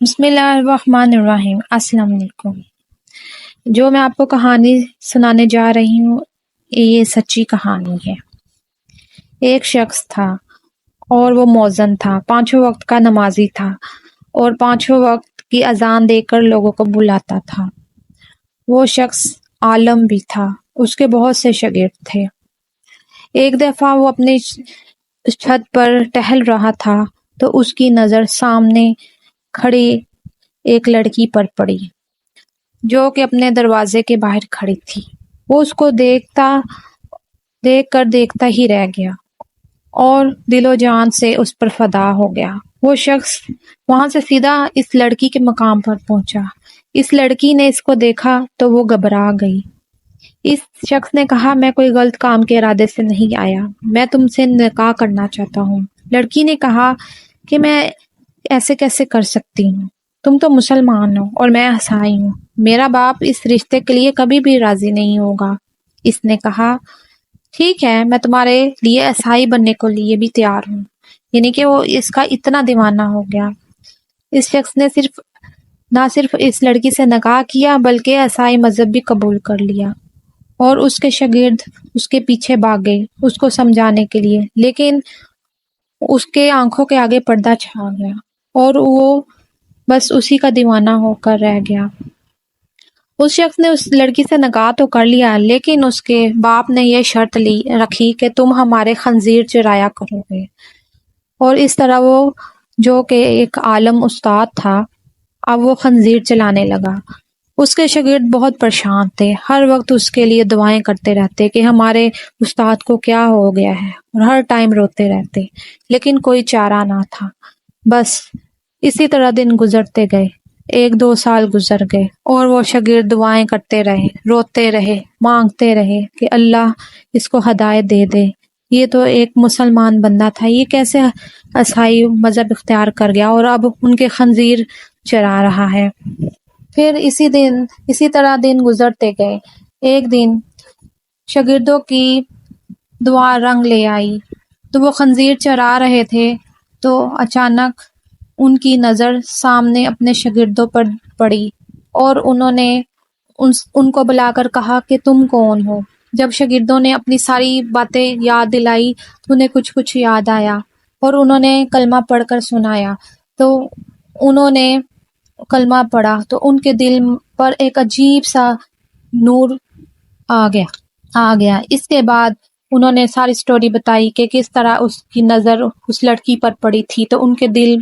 بسم اللہ الرحمن الرحیم۔ السلام علیکم۔ جو میں آپ کو کہانی سنانے جا رہی ہوں یہ سچی کہانی ہے۔ ایک شخص تھا اور وہ مؤذن تھا، پانچوں وقت کا نمازی تھا اور پانچوں وقت کی اذان دے کر لوگوں کو بلاتا تھا۔ وہ شخص عالم بھی تھا، اس کے بہت سے شاگرد تھے۔ ایک دفعہ وہ اپنی چھت پر ٹہل رہا تھا تو اس کی نظر سامنے کھڑی ایک لڑکی پر پڑی جو کہ اپنے دروازے کے باہر کھڑی تھی۔ وہ اس کو دیکھ کر دیکھتا ہی رہ گیا اور دل و جان سے اس پر فدا ہو گیا۔ وہ شخص وہاں سے سیدھا اس لڑکی کے مقام پر پہنچا۔ اس لڑکی نے اس کو دیکھا تو وہ گھبرا گئی۔ اس شخص نے کہا، میں کوئی غلط کام کے ارادے سے نہیں آیا، میں تم سے نکاح کرنا چاہتا ہوں۔ لڑکی نے کہا کہ میں ایسے کیسے کر سکتی ہوں، تم تو مسلمان ہو اور میں عیسائی ہوں، میرا باپ اس رشتے کے لیے کبھی بھی راضی نہیں ہوگا۔ اس نے کہا، ٹھیک ہے، میں تمہارے لیے عیسائی بننے کو لیے بھی تیار ہوں۔ یعنی کہ وہ اس کا اتنا دیوانہ ہو گیا۔ اس شخص نے نہ صرف اس لڑکی سے نکاح کیا بلکہ عیسائی مذہب بھی قبول کر لیا، اور اس کے شاگرد اس کے پیچھے بھاگ گئے اس کو سمجھانے کے لیے، لیکن اس کے آنکھوں کے آگے پردہ چھا گیا اور وہ بس اسی کا دیوانہ ہو کر رہ گیا۔ اس شخص نے اس لڑکی سے نکاح تو کر لیا، لیکن اس کے باپ نے یہ شرط رکھی کہ تم ہمارے خنزیر چرایا کرو گے۔ اور اس طرح وہ جو کہ ایک عالم استاد تھا، اب وہ خنزیر چلانے لگا۔ اس کے شاگرد بہت پریشان تھے، ہر وقت اس کے لیے دعائیں کرتے رہتے کہ ہمارے استاد کو کیا ہو گیا ہے، اور ہر ٹائم روتے رہتے، لیکن کوئی چارہ نہ تھا۔ بس اسی طرح دن گزرتے گئے، 1-2 سال گزر گئے اور وہ شاگرد دعائیں کرتے رہے، روتے رہے، مانگتے رہے کہ اللہ اس کو ہدایت دے دے۔ یہ تو ایک مسلمان بندہ تھا، یہ کیسے عیسائی مذہب اختیار کر گیا اور اب ان کے خنزیر چرا رہا ہے۔ پھر اسی طرح دن گزرتے گئے۔ ایک دن شاگردوں کی دعا رنگ لے آئی، تو وہ خنزیر چرا رہے تھے تو اچانک ان کی نظر سامنے اپنے شاگردوں پر پڑی اور انہوں نے ان کو بلا کر کہا کہ تم کون ہو؟ جب شاگردوں نے اپنی ساری باتیں یاد دلائی تو انہیں کچھ یاد آیا اور انہوں نے کلمہ پڑھ کر سنایا۔ تو انہوں نے کلمہ پڑھا تو ان کے دل پر ایک عجیب سا نور آ گیا۔ اس کے بعد انہوں نے ساری سٹوری بتائی کہ کس طرح اس کی نظر اس لڑکی پر پڑی تھی تو ان کے دل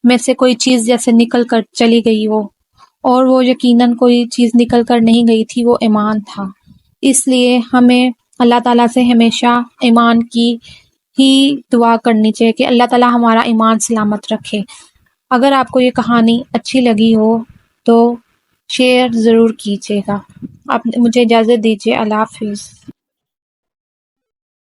میں سے کوئی چیز جیسے نکل کر چلی گئی اور وہ یقیناً کوئی چیز نکل کر نہیں گئی تھی، وہ ایمان تھا۔ اس لیے ہمیں اللہ تعالیٰ سے ہمیشہ ایمان کی ہی دعا کرنی چاہیے کہ اللہ تعالیٰ ہمارا ایمان سلامت رکھے۔ اگر آپ کو یہ کہانی اچھی لگی ہو تو شیئر ضرور کیجیے گا۔ آپ مجھے اجازت دیجیے، اللہ حافظ۔